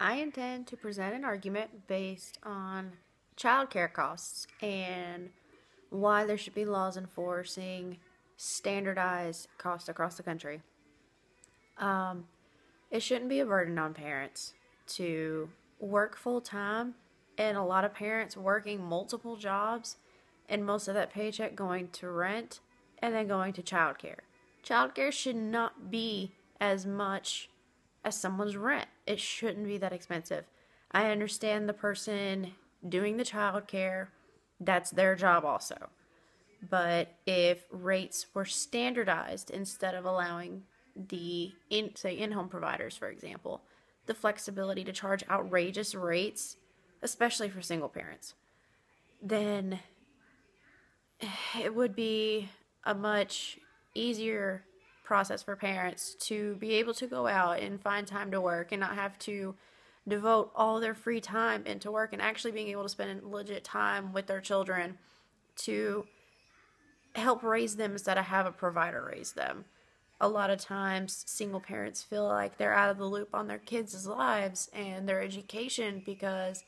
I intend to present an argument based on childcare costs and why there should be laws enforcing standardized costs across the country. It shouldn't be a burden on parents to work full time, and a lot of parents working multiple jobs, and most of that paycheck going to rent and then going to childcare. Childcare should not be as much as someone's rent. It shouldn't be that expensive. I understand the person doing the childcare, that's their job also. But if rates were standardized instead of allowing in-home providers, for example, the flexibility to charge outrageous rates, especially for single parents, then it would be a much easier process for parents to be able to go out and find time to work and not have to devote all their free time into work, and actually being able to spend legit time with their children to help raise them instead of have a provider raise them. A lot of times single parents feel like they're out of the loop on their kids' lives and their education because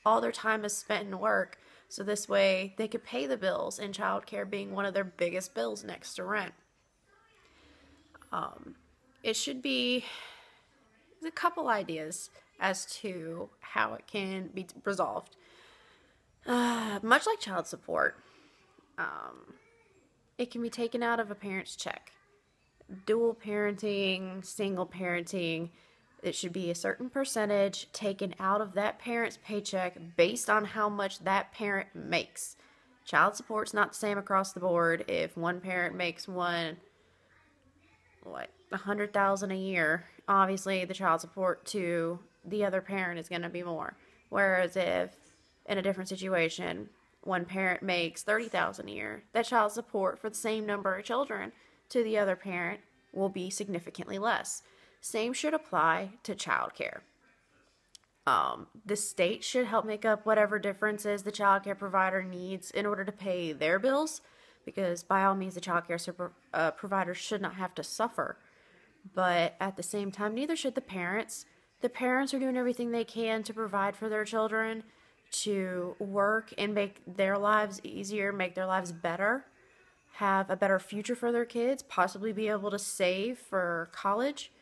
all their time is spent in work. So this way they could pay the bills, and childcare being one of their biggest bills next to rent. It should be a couple ideas as to how it can be resolved. Much like child support, it can be taken out of a parent's check. Dual parenting, single parenting, it should be a certain percentage taken out of that parent's paycheck based on how much that parent makes. Child support's not the same across the board. If one parent makes $100,000 a year, obviously the child support to the other parent is going to be more. Whereas if in a different situation, one parent makes $30,000 a year, that child support for the same number of children to the other parent will be significantly less. Same should apply to childcare. The state should help make up whatever differences the childcare provider needs in order to pay their bills, because by all means the childcare provider should not have to suffer. But at the same time, neither should the parents. The parents are doing everything they can to provide for their children, to work and make their lives easier, make their lives better, have a better future for their kids, possibly be able to save for college.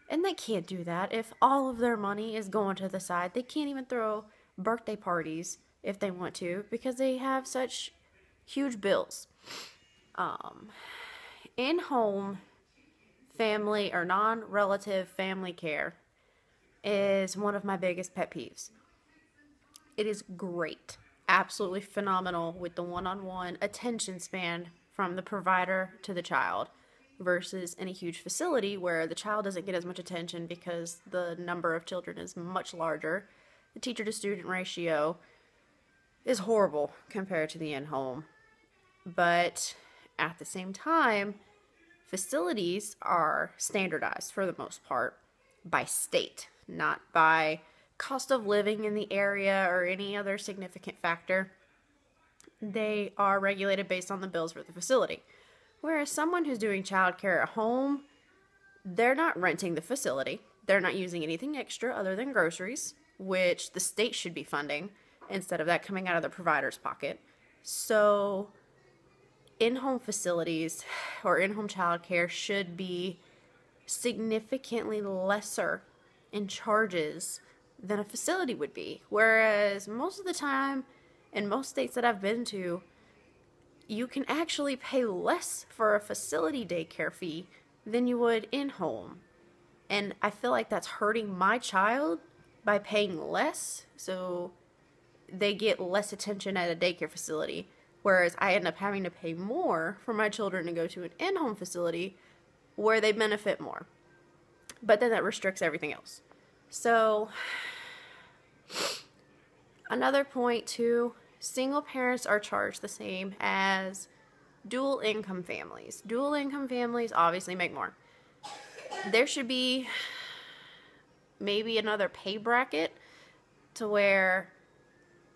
And they can't do that if all of their money is going to the side. They can't even throw birthday parties if they want to because they have such huge bills. In-home family or non-relative family care is one of my biggest pet peeves. It is great, absolutely phenomenal with the one-on-one attention span from the provider to the child, versus in a huge facility where the child doesn't get as much attention because the number of children is much larger. The teacher to student ratio is horrible compared to the in-home. But at the same time, facilities are standardized for the most part by state, not by cost of living in the area or any other significant factor. They are regulated based on the bills for the facility. Whereas someone who's doing childcare at home, they're not renting the facility. They're not using anything extra other than groceries, which the state should be funding instead of that coming out of the provider's pocket. So in-home facilities or in-home childcare should be significantly lesser in charges than a facility would be. Whereas most of the time, in most states that I've been to, you can actually pay less for a facility daycare fee than you would in-home. And I feel like that's hurting my child by paying less, so they get less attention at a daycare facility, whereas I end up having to pay more for my children to go to an in-home facility where they benefit more. But then that restricts everything else. So another point too, single parents are charged the same as dual income families. Dual income families obviously make more. There should be maybe another pay bracket to where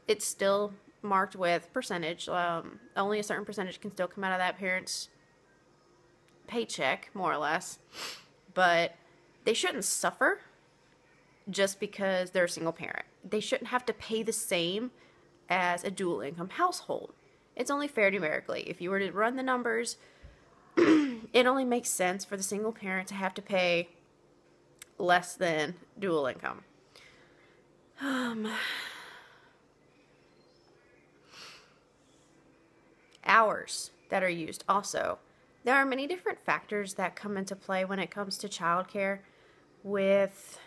it's still marked with percentage. Only a certain percentage can still come out of that parent's paycheck, more or less. But they shouldn't suffer just because they're a single parent. They shouldn't have to pay the same as a dual income household. It's only fair numerically. If you were to run the numbers, it only makes sense for the single parent to have to pay less than dual income. Hours that are used also. There are many different factors that come into play when it comes to childcare, with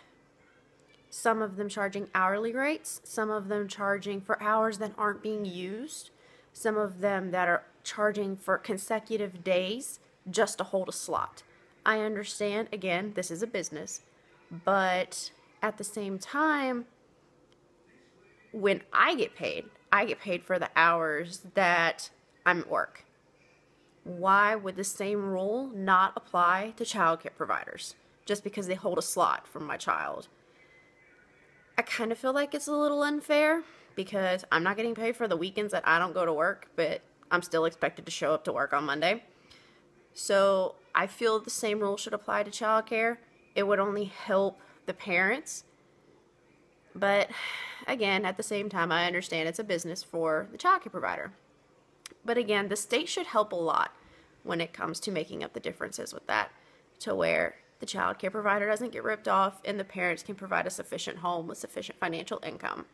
some of them charging hourly rates, some of them charging for hours that aren't being used, some of them that are charging for consecutive days just to hold a slot. I understand, again, this is a business, but at the same time, when I get paid for the hours that I'm at work. Why would the same rule not apply to childcare providers just because they hold a slot for my child? I kind of feel like it's a little unfair because I'm not getting paid for the weekends that I don't go to work, but I'm still expected to show up to work on Monday. So I feel the same rule should apply to childcare. It would only help the parents. But again, at the same time, I understand it's a business for the childcare provider. But again, the state should help a lot when it comes to making up the differences with that, to where the child care provider doesn't get ripped off and the parents can provide a sufficient home with sufficient financial income.